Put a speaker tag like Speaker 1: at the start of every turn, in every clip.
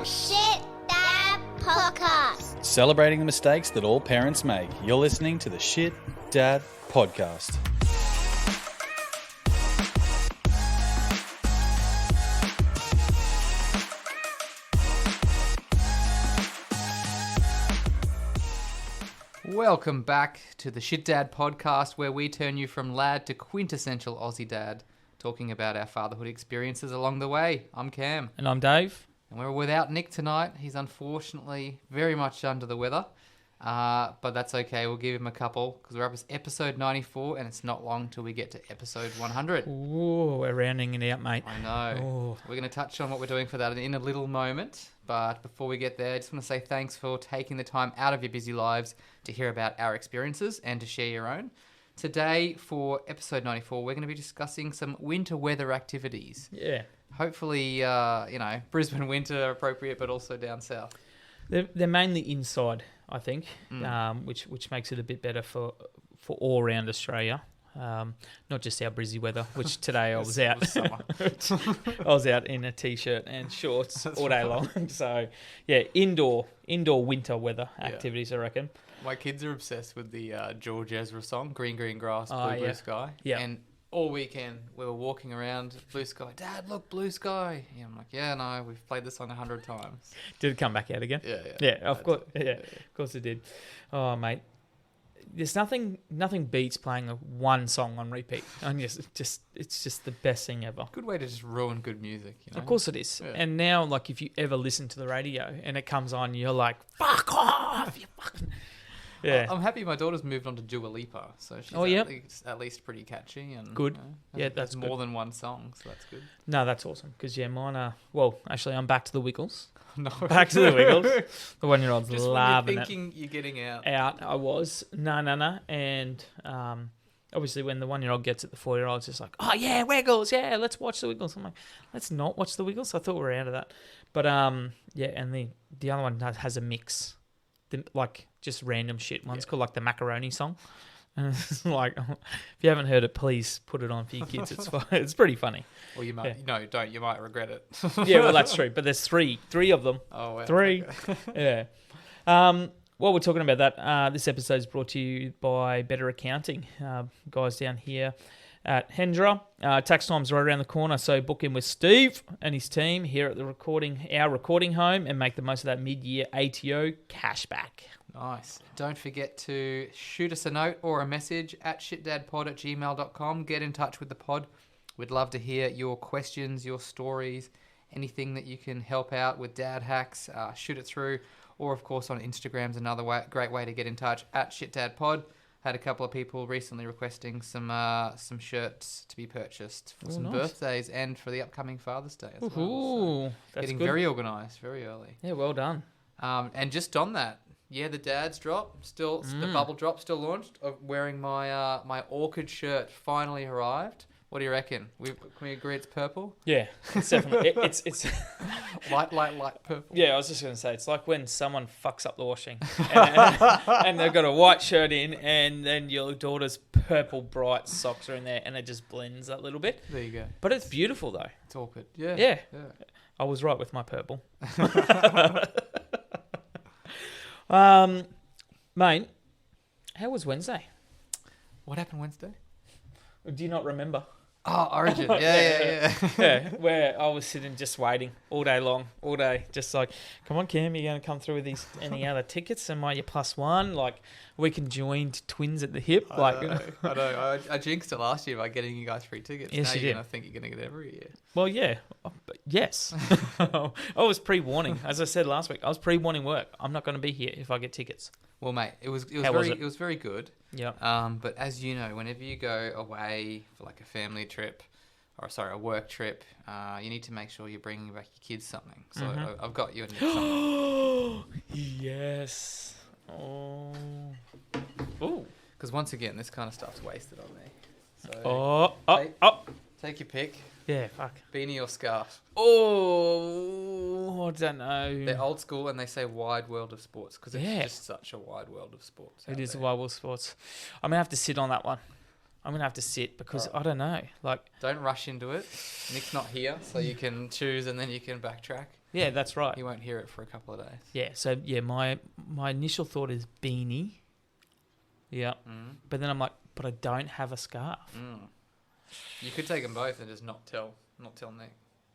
Speaker 1: Shit Dad Podcast.
Speaker 2: Celebrating the mistakes that all parents make. You're listening to the Shit Dad Podcast.
Speaker 3: Welcome back to the Shit Dad Podcast, where we turn you from lad to quintessential Aussie dad, talking about our fatherhood experiences along the way. I'm Cam.
Speaker 4: And I'm Dave.
Speaker 3: And we're without Nick tonight. He's unfortunately very much under the weather. But that's okay. We'll give him a couple because we're up to episode 94 and it's not long till we get to episode 100.
Speaker 4: Ooh, we're rounding it out, mate.
Speaker 3: I know.
Speaker 4: Ooh.
Speaker 3: We're going to touch on what we're doing for that in a little moment. But before we get there, I just want to say thanks for taking the time out of your busy lives to hear about our experiences and to share your own. Today, for episode 94, we're going to be discussing some winter weather activities.
Speaker 4: Yeah.
Speaker 3: Hopefully, Brisbane winter appropriate, but also down south.
Speaker 4: They're mainly inside, I think, which makes it a bit better for all around Australia. Not just our Brizzy weather, which today I was out. I was out in a t-shirt and shorts all day long. So, yeah, indoor winter weather activities, I reckon.
Speaker 3: My kids are obsessed with the George Ezra song, Green, Green Grass, Blue Sky.
Speaker 4: Yeah.
Speaker 3: And all weekend we were walking around, blue sky. Dad, look, blue sky. Yeah, I'm like, yeah, no, we've played this song 100 times.
Speaker 4: Did it come back out again?
Speaker 3: Yeah,
Speaker 4: of course. Yeah, of course it did. Oh, mate. There's nothing beats playing one song on repeat. And it's just the best thing ever.
Speaker 3: Good way to just ruin good music, you know?
Speaker 4: Of course it is.
Speaker 3: Yeah.
Speaker 4: And now, like, if you ever listen to the radio and it comes on, you're like, fuck off, you fucking... Yeah.
Speaker 3: I'm happy my daughter's moved on to Dua Lipa, so she's at least pretty catchy. And
Speaker 4: good.
Speaker 3: That's
Speaker 4: that's
Speaker 3: more
Speaker 4: good.
Speaker 3: than one song, so that's good.
Speaker 4: No, that's awesome. Because, mine are... Well, actually, I'm back to the Wiggles.
Speaker 3: No.
Speaker 4: Back to the Wiggles. The one-year-old's
Speaker 3: Just
Speaker 4: loving
Speaker 3: when you're thinking you're getting out.
Speaker 4: I was. No. And obviously when the 1-year-old gets it, the 4-year-old's just like, oh, yeah, Wiggles. Yeah, let's watch the Wiggles. I'm like, let's not watch the Wiggles. I thought we were out of that. But, and the other one has a mix. Like, just random shit. One's called, like, the Macaroni song. And it's like, if you haven't heard it, please put it on for your kids. It's fun. It's pretty funny.
Speaker 3: Well, you might. No, don't. You might regret it.
Speaker 4: Yeah, well, that's true. But there's three of them.
Speaker 3: Oh, wow.
Speaker 4: 3.
Speaker 3: Okay.
Speaker 4: Yeah. While we're talking about that, this episode is brought to you by Better Accounting. Guys down here at Hendra. Tax time's right around the corner, so book in with Steve and his team here at our recording home and make the most of that mid-year ATO cashback.
Speaker 3: Nice. Don't forget to shoot us a note or a message at shitdadpod@gmail.com. Get in touch with the pod. We'd love to hear your questions, your stories, anything that you can help out with dad hacks. Shoot it through. Or, of course, on Instagram's another great way to get in touch at shitdadpod. Had a couple of people recently requesting some shirts to be purchased for some birthdays and for the upcoming Father's Day as well. So
Speaker 4: That's
Speaker 3: getting
Speaker 4: good.
Speaker 3: very organised, very early.
Speaker 4: Yeah, well done.
Speaker 3: And just on that, the dad's drop, the bubble drop still launched. Of wearing my my orchid shirt finally arrived. What do you reckon? Can we agree it's purple?
Speaker 4: Yeah, it's definitely it's
Speaker 3: light purple.
Speaker 4: Yeah, I was just going to say, it's like when someone fucks up the washing and they've got a white shirt in and then your daughter's purple bright socks are in there and it just blends a little bit.
Speaker 3: There you go.
Speaker 4: But it's beautiful though.
Speaker 3: It's orchid. Yeah.
Speaker 4: Yeah. I was right with my purple. Mate, how was Wednesday?
Speaker 3: What happened Wednesday?
Speaker 4: Do you not remember?
Speaker 3: Oh, Origin. Yeah.
Speaker 4: Yeah, where I was sitting just waiting all day, just like, come on, Cam, you're going to come through with any other tickets? Am I your +1? Like, we can join twins at the hip.
Speaker 3: I know. I jinxed it last year by getting you guys free tickets.
Speaker 4: Yes,
Speaker 3: now
Speaker 4: you
Speaker 3: you're
Speaker 4: did.
Speaker 3: going to think you're going to get every year.
Speaker 4: Well, yeah. Yes. I was pre-warning. As I said last week, I was pre-warning work. I'm not going to be here if I get tickets.
Speaker 3: Well, mate, it was very good.
Speaker 4: Yeah.
Speaker 3: But as you know, whenever you go away for like a family trip, a work trip, you need to make sure you're bringing back your kids something. So I've got you a Nick something.
Speaker 4: Yes. Oh. Ooh.
Speaker 3: Because once again, this kind of stuff's wasted on me. So take your pick.
Speaker 4: Yeah, fuck.
Speaker 3: Beanie or scarf?
Speaker 4: Oh, I don't know.
Speaker 3: They're old school and they say wide world of sports because it's just such a wide world of sports.
Speaker 4: It is a wide world of sports. I'm going to have to sit on that one. I'm going to have to sit because I don't know. Like,
Speaker 3: don't rush into it. Nick's not here, so you can choose and then you can backtrack.
Speaker 4: Yeah, that's right.
Speaker 3: He won't hear it for a couple of days.
Speaker 4: Yeah, so yeah, my initial thought is beanie. Yeah. But then I'm like, but I don't have a scarf.
Speaker 3: You could take them both and just not tell Nick.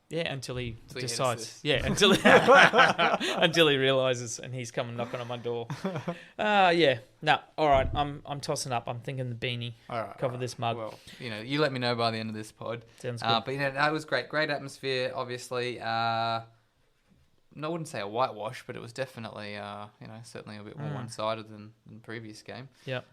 Speaker 4: Yeah, until he
Speaker 3: Until he
Speaker 4: decides.
Speaker 3: edits
Speaker 4: Yeah, until he realizes and he's coming knocking on my door. Yeah. No, all right. I'm tossing up. I'm thinking the beanie.
Speaker 3: All right.
Speaker 4: Cover this mug.
Speaker 3: Well, you let me know by the end of this pod.
Speaker 4: Sounds good.
Speaker 3: But it was great. Great atmosphere, obviously. No, I wouldn't say a whitewash, but it was definitely, certainly a bit more one-sided than the previous game.
Speaker 4: Yep.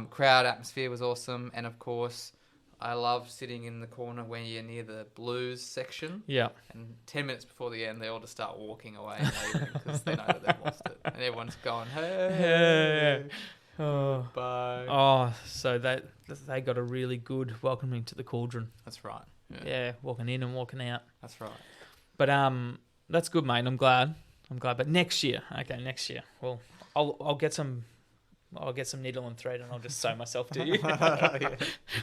Speaker 3: Crowd atmosphere was awesome. And, of course, I love sitting in the corner when you're near the blues section.
Speaker 4: Yeah.
Speaker 3: And 10 minutes before the end, they all just start walking away and leaving because they know that they've lost it. And everyone's going, hey,
Speaker 4: Oh.
Speaker 3: bye.
Speaker 4: Oh, so they got a really good welcoming to the cauldron.
Speaker 3: That's right.
Speaker 4: Yeah, walking in and walking out.
Speaker 3: That's right.
Speaker 4: But that's good, mate. I'm glad. But next year, well, I'll get some needle and thread and I'll just sew myself to you.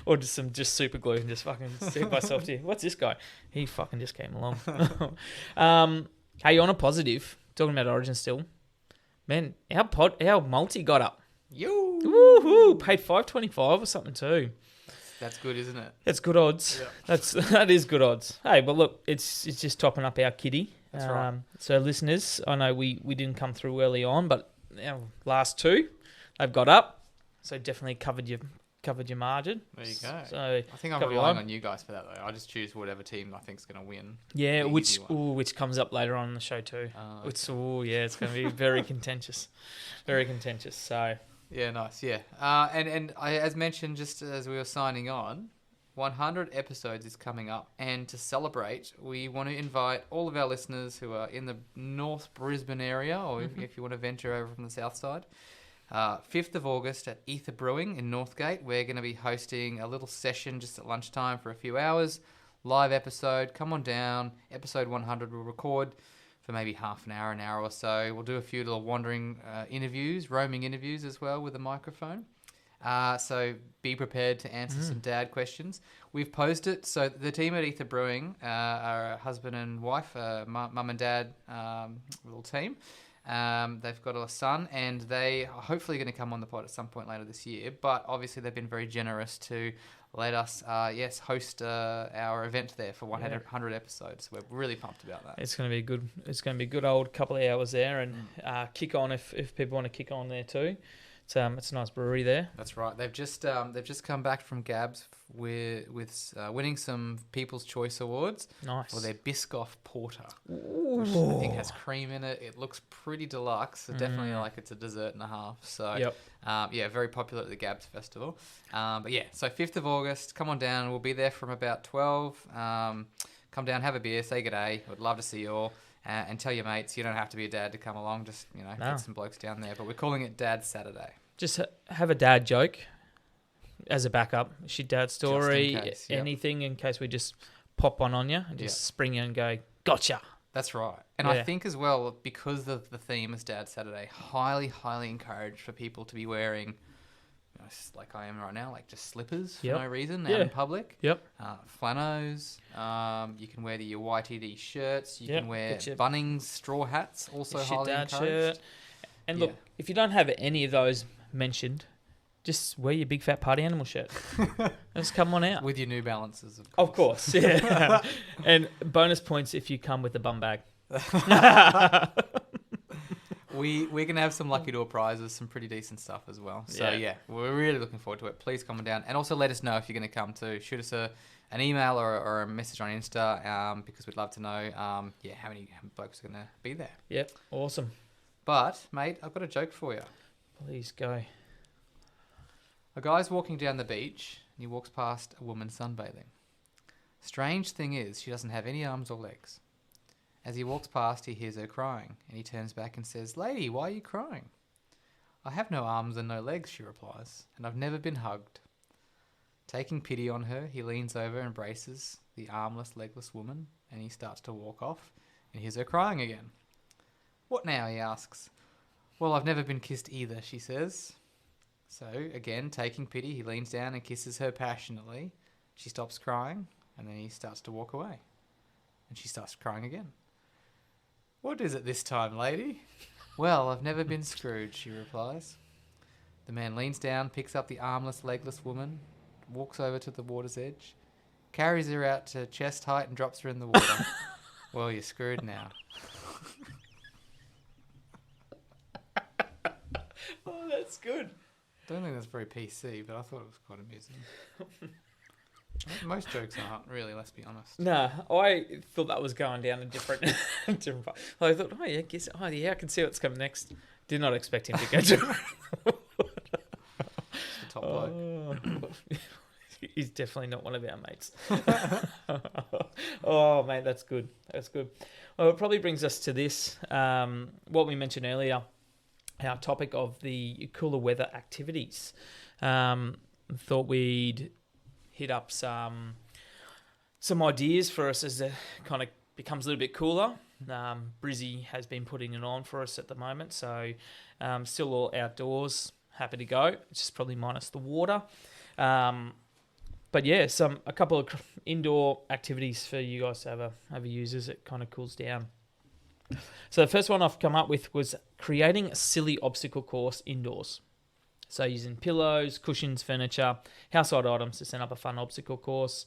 Speaker 4: Or just super glue and just fucking stick myself to you. What's this guy? He fucking just came along. Hey, on a positive, talking about Origin still, man, our multi got up.
Speaker 3: Yo.
Speaker 4: Woohoo! Paid $5.25 or something too.
Speaker 3: That's good, isn't it?
Speaker 4: That's good odds.
Speaker 3: Yeah.
Speaker 4: That is good odds. Hey, but look, it's just topping up our kitty.
Speaker 3: That's right.
Speaker 4: So listeners, I know we didn't come through early on, but our last two, they've got up. So definitely covered your margin.
Speaker 3: There you go.
Speaker 4: So
Speaker 3: I think I'm
Speaker 4: cover your
Speaker 3: relying
Speaker 4: line.
Speaker 3: on you guys for that though. I just choose whatever team I think's going to win.
Speaker 4: Yeah,
Speaker 3: The
Speaker 4: which
Speaker 3: easy one.
Speaker 4: which comes up later on in the show too.
Speaker 3: Okay.
Speaker 4: It's going to be very contentious. Very contentious. So
Speaker 3: Yeah, nice. Yeah. And I, as mentioned, just as we were signing on, 100 episodes is coming up. And to celebrate, we want to invite all of our listeners who are in the North Brisbane area, or if you want to venture over from the south side. 5th of August at Ether Brewing in Northgate. We're going to be hosting a little session just at lunchtime for a few hours. Live episode. Come on down. Episode 100 we'll record for maybe half an hour or so. We'll do a few little wandering interviews, roaming interviews as well with a microphone. So be prepared to answer some dad questions. We've posted, so the team at Ether Brewing are a husband and wife, mum and dad little team. They've got a son and they are hopefully going to come on the pod at some point later this year. But obviously they've been very generous to let us, host our event there for 100 episodes. We're really pumped about that.
Speaker 4: it's going to be good. It's going to be a good old couple of hours there and kick on if people want to kick on there too. It's a nice brewery there.
Speaker 3: That's right. They've just come back from Gabs with winning some People's Choice Awards
Speaker 4: Nice.
Speaker 3: for their Biscoff Porter, which I think has cream in it. It looks pretty deluxe. So definitely like it's a dessert and a half. So
Speaker 4: Yep.
Speaker 3: very popular at the Gabs Festival. So 5th of August, come on down. We'll be there from about 12. Come down, have a beer, say good day. Would love to see you all. And tell your mates, you don't have to be a dad to come along. Just, get some blokes down there. But we're calling it Dad Saturday.
Speaker 4: Just have a dad joke as a backup. Shit dad story,
Speaker 3: Just in case, yep.
Speaker 4: anything in case we just pop one on you and just spring you and go, gotcha.
Speaker 3: That's right. And I think as well, because of the theme is Dad Saturday, highly, highly encouraged for people to be wearing, like I am right now, like just slippers for no reason out in public.
Speaker 4: Yep.
Speaker 3: Flanos. You can wear your YTD shirts. You can wear
Speaker 4: get your
Speaker 3: Bunnings straw hats. Also
Speaker 4: shit
Speaker 3: highly
Speaker 4: dad
Speaker 3: encouraged.
Speaker 4: shirt. And look, if you don't have any of those mentioned, just wear your big fat party animal shirt. Just come on out.
Speaker 3: With your New Balances,
Speaker 4: Of course, yeah. And bonus points if you come with a bum bag.
Speaker 3: We're going to have some lucky door prizes, some pretty decent stuff as well. So, we're really looking forward to it. Please come on down. And also let us know if you're going to come too. Shoot us an email or a message on Insta because we'd love to know how many blokes are going to be there.
Speaker 4: Yep, awesome.
Speaker 3: But, mate, I've got a joke for you.
Speaker 4: Please go.
Speaker 3: A guy's walking down the beach and he walks past a woman sunbathing. Strange thing is, she doesn't have any arms or legs. As he walks past, he hears her crying, and he turns back and says, "Lady, why are you crying?" "I have no arms and no legs," she replies, "and I've never been hugged." Taking pity on her, he leans over and embraces the armless, legless woman, and he starts to walk off, and hears her crying again. "What now?" he asks. "Well, I've never been kissed either," she says. So, again, taking pity, he leans down and kisses her passionately. She stops crying, and then he starts to walk away. And she starts crying again. What is it this time, lady? Well, I've never been Scrooge, she replies. The man leans down, picks up the armless, legless woman, walks over to the water's edge, carries her out to chest height and drops her in the water. Well, you're screwed now.
Speaker 4: Oh, that's good.
Speaker 3: Don't think that's very PC, but I thought it was quite amusing. Most jokes aren't really, let's be honest.
Speaker 4: Nah, I thought that was going down a different path. I thought, I can see what's coming next. Did not expect him to go to
Speaker 3: The top bloke.
Speaker 4: He's definitely not one of our mates. Oh, mate, that's good. That's good. Well, it probably brings us to this, what we mentioned earlier, our topic of the cooler weather activities. Thought we'd hit up some ideas for us as it kind of becomes a little bit cooler. Brizzy has been putting it on for us at the moment, so still all outdoors, happy to go, just probably minus the water. But yeah, a couple of indoor activities for you guys to have a use as it kind of cools down. So the first one I've come up with was creating a silly obstacle course indoors. So using pillows, cushions, furniture, household items to set up a fun obstacle course.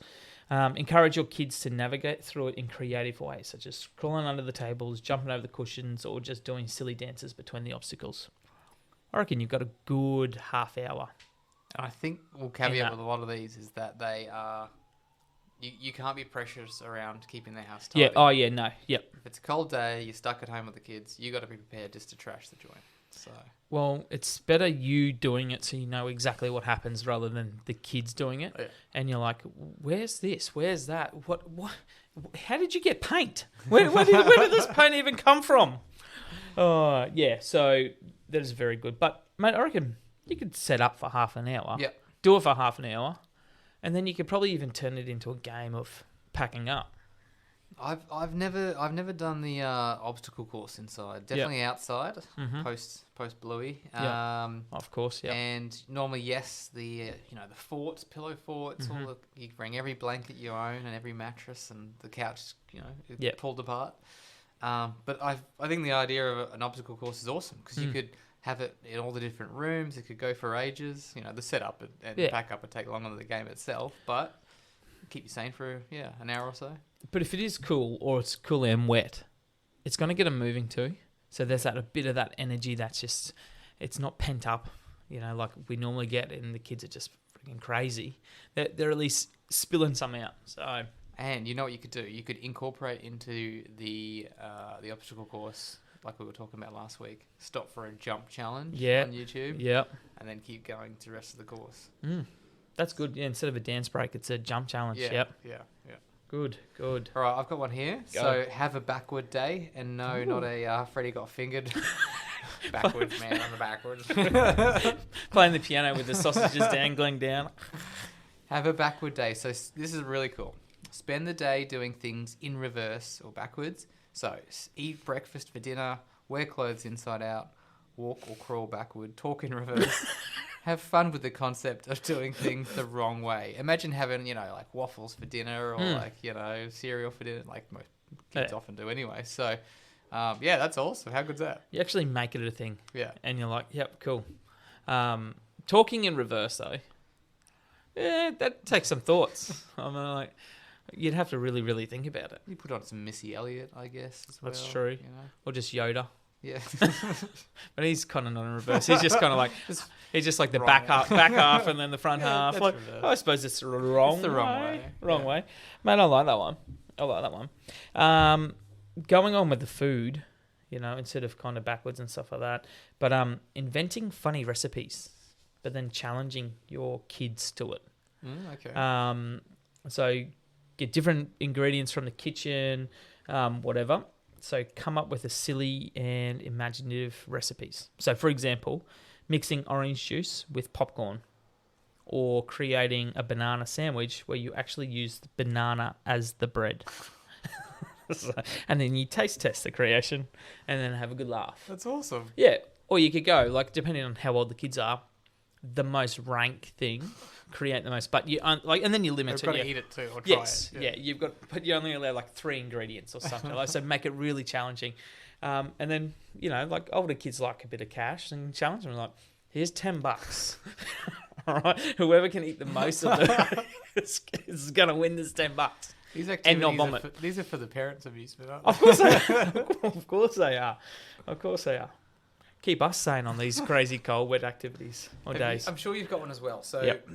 Speaker 4: Encourage your kids to navigate through it in creative ways, such as crawling under the tables, jumping over the cushions, or just doing silly dances between the obstacles. I reckon you've got a good half hour.
Speaker 3: And I think we'll caveat with a lot of these is that they are... You can't be precious around keeping the house tidy.
Speaker 4: Yeah, oh yeah, no, yep.
Speaker 3: If it's a cold day, you're stuck at home with the kids, you got to be prepared just to trash the joint. So...
Speaker 4: Well, it's better you doing it so you know exactly what happens rather than the kids doing it.
Speaker 3: Yeah.
Speaker 4: And you're like, where's this? Where's that? What? How did you get paint? Where did this paint even come from? Yeah, so that is very good. But, mate, I reckon you could set up for half an hour.
Speaker 3: Yeah.
Speaker 4: Do it for half an hour. And then you could probably even turn it into a game of packing up.
Speaker 3: I've never done the obstacle course inside. Definitely outside, post Bluey.
Speaker 4: Of course, yeah.
Speaker 3: And normally, yes, the the forts, pillow forts. You bring every blanket you own and every mattress and the couch, pulled apart. But I think the idea of an obstacle course is awesome because you could have it in all the different rooms. It could go for ages. The setup and pack up would take longer than the game itself, but keep you sane for an hour or so.
Speaker 4: But if it is cool or it's cool and wet, it's going to get them moving too. So there's a bit of that energy that's just, it's not pent up, like we normally get, and the kids are just freaking crazy. They're at least spilling some out. So,
Speaker 3: and you know what you could do? You could incorporate into the obstacle course, like we were talking about last week, stop for a jump challenge on YouTube.
Speaker 4: Yeah.
Speaker 3: And then keep going to the rest of the course.
Speaker 4: That's good. Yeah, instead of a dance break, it's a jump challenge.
Speaker 3: Yeah.
Speaker 4: Yep.
Speaker 3: Yeah.
Speaker 4: Good.
Speaker 3: All right, I've got one here.
Speaker 4: Go.
Speaker 3: So have a backward day, and no, not a Freddie got fingered. Backwards, man, on the backwards.
Speaker 4: Playing the piano with the sausages dangling down.
Speaker 3: Have a backward day. So this is really cool. Spend the day doing things in reverse or backwards. So eat breakfast for dinner, wear clothes inside out, walk or crawl backward, talk in reverse. Have fun with the concept of doing things the wrong way. Imagine having, like waffles for dinner or cereal for dinner, like most kids often do anyway. So, that's awesome. How good's that?
Speaker 4: You actually make it a thing.
Speaker 3: Yeah.
Speaker 4: And you're like, yep, cool. Talking in reverse, though, that takes some thoughts. I mean, you'd have to really, really think about it.
Speaker 3: You put on some Missy Elliott, I guess, as well.
Speaker 4: That's true. Or just Yoda.
Speaker 3: Yeah.
Speaker 4: But he's kind of not in reverse. He's just kind of like, he's just like the back half and then the front half. Like, I suppose it's the wrong way. Wrong way. Man, I like that one. Going on with the food, instead of kind of backwards and stuff like that. But inventing funny recipes, but then challenging your kids to it.
Speaker 3: Okay.
Speaker 4: So get different ingredients from the kitchen, whatever. So come up with a silly and imaginative recipes. So for example, mixing orange juice with popcorn, or creating a banana sandwich where you actually use the banana as the bread. And then you taste test the creation and then have a good laugh.
Speaker 3: That's awesome.
Speaker 4: Yeah. Or you could go, depending on how old the kids are, the most rank thing, create the most, but you and then you limit
Speaker 3: They've
Speaker 4: it.
Speaker 3: got
Speaker 4: Yeah.
Speaker 3: to eat it too or try
Speaker 4: Yes,
Speaker 3: it.
Speaker 4: yeah, you've got, but you only allow like 3 ingredients or something. Like, so make it really challenging. And then like older kids like a bit of cash and challenge them like, here's $10. All right, whoever can eat the most of it is gonna win this $10.
Speaker 3: These
Speaker 4: And not
Speaker 3: activities
Speaker 4: vomit.
Speaker 3: these are for the parents' amusement, aren't
Speaker 4: Of course they are. Of course they are. Of course they are. Keep us sane on these crazy cold, wet activities or days.
Speaker 3: I'm sure you've got one as well. So
Speaker 4: Yep.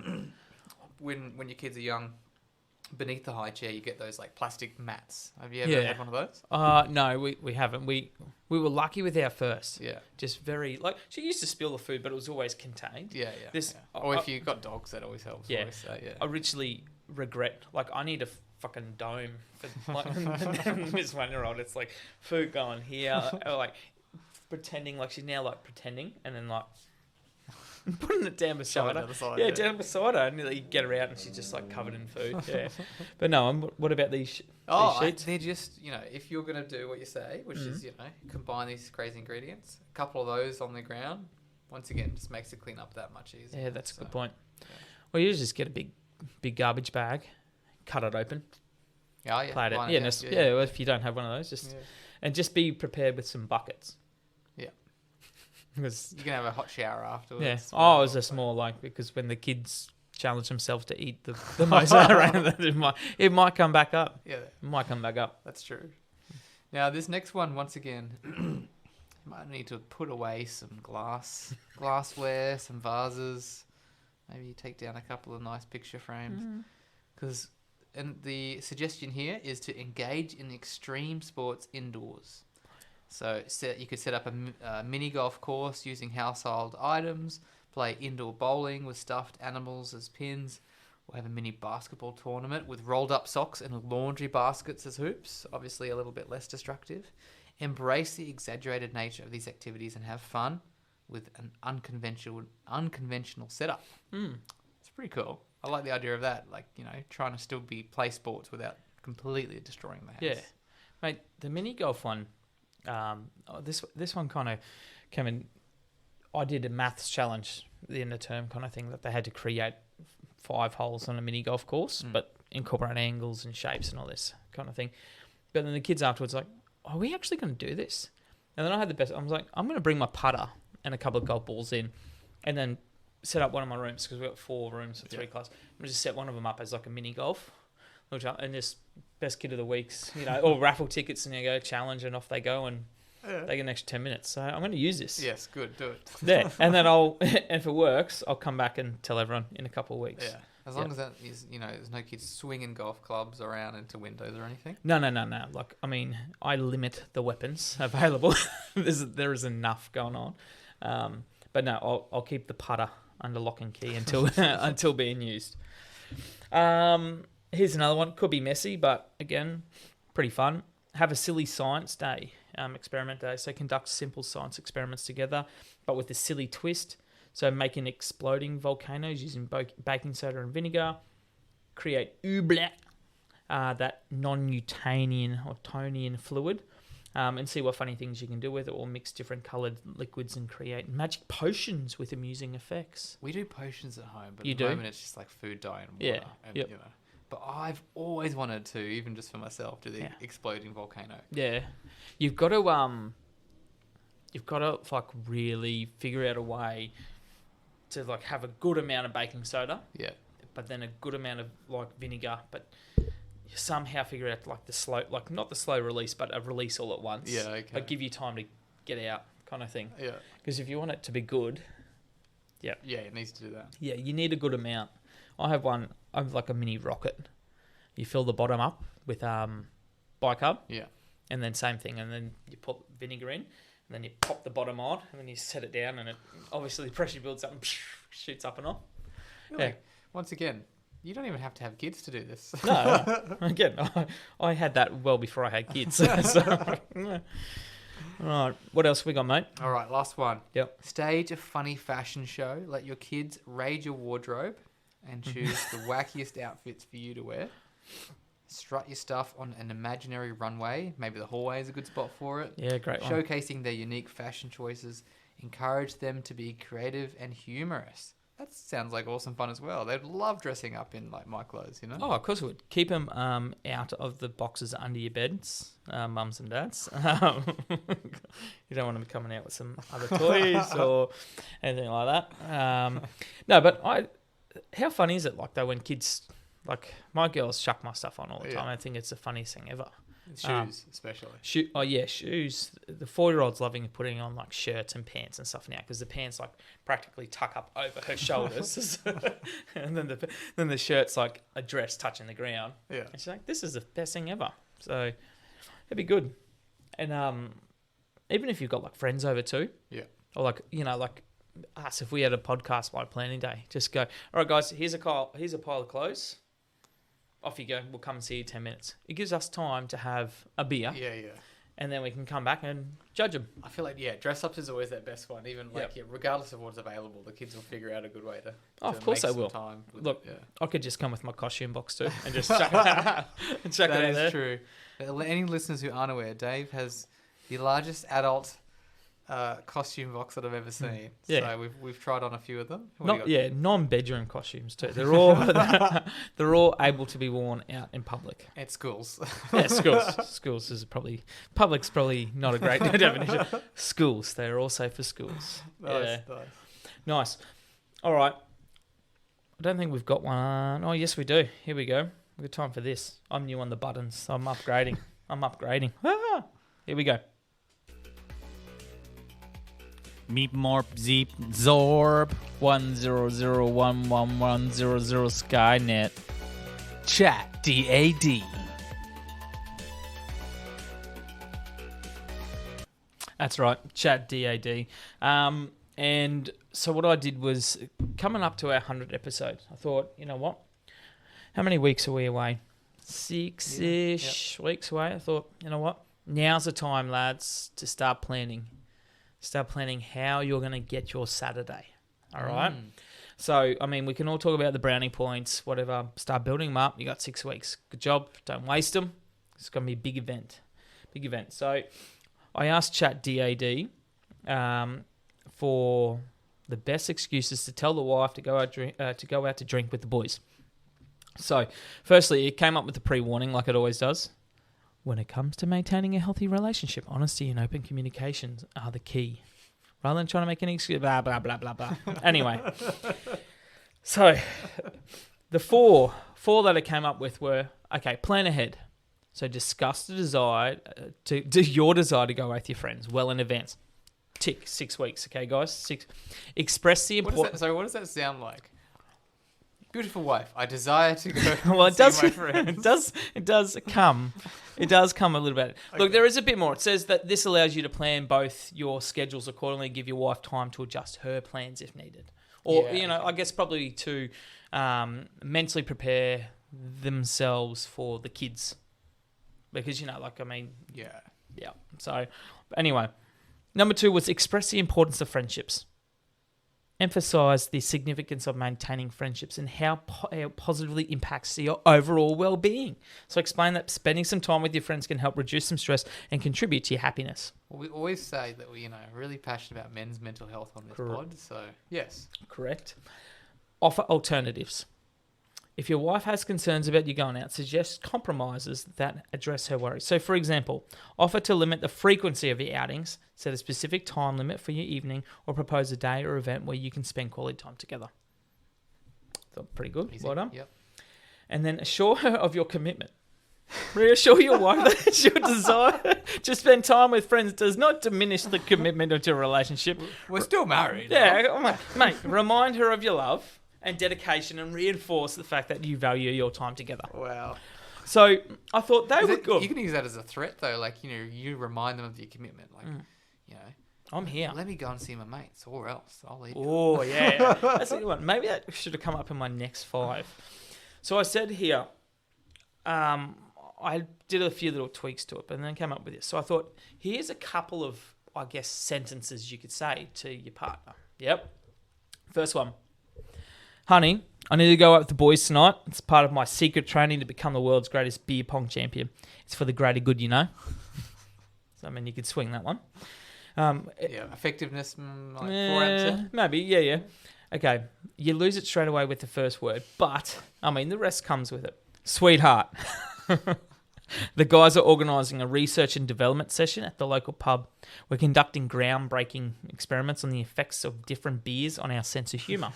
Speaker 3: when your kids are young, beneath the high chair, you get those like plastic mats. Have you ever
Speaker 4: Yeah.
Speaker 3: had one of those?
Speaker 4: No, we haven't. We were lucky with our first.
Speaker 3: Yeah.
Speaker 4: Just very like she used to spill the food, but it was always contained.
Speaker 3: Yeah.
Speaker 4: This-
Speaker 3: Or if you've got dogs, that always helps.
Speaker 4: Yeah.
Speaker 3: Always, yeah.
Speaker 4: I richly regret. Like I need a fucking dome for like this 1-year-old. It's like food going here, or like pretending like she's now like pretending, and then like putting it down
Speaker 3: Shove it
Speaker 4: beside her.
Speaker 3: down the side,
Speaker 4: Yeah, down beside her, and you get her out, and she's just like covered in food. Yeah, but no. What about these?
Speaker 3: Oh,
Speaker 4: these sheets?
Speaker 3: they're just, if you're going to do what you say, which is, combine these crazy ingredients, a couple of those on the ground, once again, just makes the clean up that much easier.
Speaker 4: Yeah, that's a good point.
Speaker 3: yeah.
Speaker 4: Well, you just get a big garbage bag, cut it open,
Speaker 3: Oh, yeah.
Speaker 4: plate it.
Speaker 3: line
Speaker 4: Yeah,
Speaker 3: down,
Speaker 4: well, if you don't have one of those,
Speaker 3: yeah.
Speaker 4: and just be prepared with some buckets.
Speaker 3: Yeah.
Speaker 4: Because
Speaker 3: You can have a hot shower afterwards.
Speaker 4: yeah, oh, it was a small because when the kids challenge themselves to eat the most around, it might come back up.
Speaker 3: Yeah,
Speaker 4: It might come back up.
Speaker 3: that's true. Now, this next one, once again, you might need to put away some glassware, some vases. Maybe you take down a couple of nice picture frames. Because and the suggestion here is to engage in extreme sports indoors. So you could set up a mini golf course using household items, play indoor bowling with stuffed animals as pins, or have a mini basketball tournament with rolled up socks and laundry baskets as hoops, obviously a little bit less destructive. Embrace the exaggerated nature of these activities and have fun with an unconventional setup. It's pretty cool. I like the idea of that, like, trying to still play sports without completely destroying the house.
Speaker 4: Yeah, mate. The mini golf one, this one kind of came in. I did a maths challenge at the end of term kind of thing that they had to create 5 holes on a mini golf course, but incorporate angles and shapes and all this kind of thing. But then the kids afterwards like, are we actually going to do this? And then I had the best. I was like, I'm going to bring my putter and a couple of golf balls in, and then set up one of my rooms because we've got 4 rooms for 3 classes. I'm just set one of them up as like a mini golf, and just best kid of the weeks, or raffle tickets, and you go challenge, and off they go, and they get an extra 10 minutes. So I'm going to use this.
Speaker 3: Yes, good, do it.
Speaker 4: Yeah, and then and if it works, I'll come back and tell everyone in a couple of weeks.
Speaker 3: Yeah, as long as that is, there's no kids swinging golf clubs around into windows or anything.
Speaker 4: No. Like, I mean, I limit the weapons available. there is enough going on. But no, I'll keep the putter under lock and key until being used. Here's another one. Could be messy, but again, pretty fun. Have a silly science day, experiment day. So conduct simple science experiments together, but with a silly twist. So make an exploding volcanoes using baking soda and vinegar. Create oobleck, that non-Newtonian or Tonian fluid. And see what funny things you can do with it, or mix different coloured liquids and create magic potions with amusing effects.
Speaker 3: We do potions at home, but
Speaker 4: You
Speaker 3: at the
Speaker 4: do?
Speaker 3: moment it's just like food dye and water.
Speaker 4: Yeah,
Speaker 3: And,
Speaker 4: yep.
Speaker 3: But I've always wanted to, even just for myself, do the exploding volcano.
Speaker 4: Yeah, you've got to like really figure out a way to like have a good amount of baking soda,
Speaker 3: Yeah.
Speaker 4: but then a good amount of like vinegar, but you somehow figure out like the slow, like not the slow release, but a release all at once.
Speaker 3: Yeah, okay.
Speaker 4: Like give you time to get out, kind of thing.
Speaker 3: Yeah.
Speaker 4: Because if you want it to be good,
Speaker 3: Yeah, it needs to do that.
Speaker 4: yeah, you need a good amount. I have like a mini rocket. You fill the bottom up with bicarb,
Speaker 3: Yeah.
Speaker 4: and then same thing, and then you put vinegar in, and then you pop the bottom on, and then you set it down, and it obviously the pressure builds up and shoots up and off.
Speaker 3: Really?
Speaker 4: Yeah.
Speaker 3: Once again, you don't even have to have kids to do this.
Speaker 4: No, again, I had that well before I had kids. So, right, what else we got, mate?
Speaker 3: All right, last one.
Speaker 4: Yep.
Speaker 3: Stage a funny fashion show. Let your kids raid your wardrobe and choose the wackiest outfits for you to wear. Strut your stuff on an imaginary runway. Maybe the hallway is a good spot for it.
Speaker 4: Yeah, great one.
Speaker 3: Showcasing their unique fashion choices. Encourage them to be creative and humorous. That sounds like awesome fun as well. They'd love dressing up in like my clothes, you know?
Speaker 4: Oh, of course we would. Keep them out of the boxes under your beds, mums and dads. You don't want them coming out with some other toys or anything like that. No, but how funny is it, like, though, when kids, like, my girls chuck my stuff on all the time. I think it's the funniest thing ever.
Speaker 3: Shoes, especially.
Speaker 4: Shoes. The 4-year-old's loving putting on like shirts and pants and stuff now because the pants like practically tuck up over her shoulders, and then the shirt's like a dress touching the ground. Yeah, and she's like, "This is the best thing ever." So it'd be good. And even if you've got like friends over too, or like like us, if we had a podcast like planning day, just go, "All right, guys, here's a pile of clothes. Off you go. We'll come and see you in 10 minutes." It gives us time to have a beer. Yeah. And then we can come back and judge them.
Speaker 3: I feel like, dress ups is always that best one. Even regardless of what's available, the kids will figure out a good way to
Speaker 4: of course they will. Look, I could just come with my costume box too and just chuck it in there.
Speaker 3: That is true. Any listeners who aren't aware, Dave has the largest adult costume box that I've ever seen. So we've tried on a few of them.
Speaker 4: Non-bedroom costumes too. They're all able to be worn out in public.
Speaker 3: At schools.
Speaker 4: Schools is public's probably not a great definition. Schools, they're all safe for schools. Nice. All right. I don't think we've got one. Oh yes, we do. Here we go. We've got time for this. I'm new on the buttons. I'm upgrading. Here we go.
Speaker 2: Meep Morp Zeep Zorb 100111100 Skynet Chat DAD.
Speaker 4: That's right, Chat DAD. And so what I did was, coming up to our 100th episode, I thought, you know what? How many weeks are we away? 6-ish weeks away. I thought, you know what? Now's the time, lads, to start planning. Start planning how you're going to get your Saturday. All right? So, I mean, we can all talk about the brownie points, whatever. Start building them up. You got 6 weeks. Good job. Don't waste them. It's going to be a big event. So, I asked Chat DAD for the best excuses to tell the wife to go out to drink with the boys. So, firstly, it came up with a pre-warning like it always does. When it comes to maintaining a healthy relationship, honesty and open communications are the key. Rather than trying to make any excuse, blah, blah, blah, blah, blah. Anyway, so the four that I came up with were, okay, plan ahead. So discuss the desire, your desire to go out with your friends well in advance. Tick, 6 weeks, okay, guys? 6. Express the importance.
Speaker 3: What does that sound like? Beautiful wife, I desire to go
Speaker 4: well, it
Speaker 3: see
Speaker 4: does,
Speaker 3: my friends.
Speaker 4: It does come a little bit. Okay. Look, there is a bit more. It says that this allows you to plan both your schedules accordingly, give your wife time to adjust her plans if needed. Or, I guess probably to mentally prepare themselves for the kids. Because, Yeah. So, anyway, number 2 was express the importance of friendships. Emphasize the significance of maintaining friendships and how it positively impacts your overall well-being. So explain that spending some time with your friends can help reduce some stress and contribute to your happiness.
Speaker 3: Well, we always say that we, really passionate about men's mental health on this pod. So, yes. Correct.
Speaker 4: Offer alternatives. If your wife has concerns about you going out, suggest compromises that address her worries. So, for example, offer to limit the frequency of your outings, set a specific time limit for your evening, or propose a day or event where you can spend quality time together. Thought pretty good.
Speaker 3: Easy.
Speaker 4: Well done.
Speaker 3: Yep.
Speaker 4: And then assure her of your commitment. Reassure your wife that your desire to spend time with friends does not diminish the commitment of your relationship.
Speaker 3: We're still married.
Speaker 4: Yeah, mate. Remind her of your love and dedication and reinforce the fact that you value your time together.
Speaker 3: Wow.
Speaker 4: So I thought they were good.
Speaker 3: You can use that as a threat though, like, you remind them of your commitment. Like,
Speaker 4: I'm here.
Speaker 3: Let me go and see my mates or else I'll leave.
Speaker 4: Oh, yeah. That's a good one. Maybe that should have come up in my next 5. So I said here, I did a few little tweaks to it, but then came up with this. So I thought, here's a couple of, I guess, sentences you could say to your partner. Yep. First one. Honey, I need to go out with the boys tonight. It's part of my secret training to become the world's greatest beer pong champion. It's for the greater good, So, you could swing that one.
Speaker 3: Effectiveness, 4 out of 10.
Speaker 4: Maybe, yeah. Okay, you lose it straight away with the first word, but, I mean, the rest comes with it. Sweetheart. The guys are organising a research and development session at the local pub. We're conducting groundbreaking experiments on the effects of different beers on our sense of humour.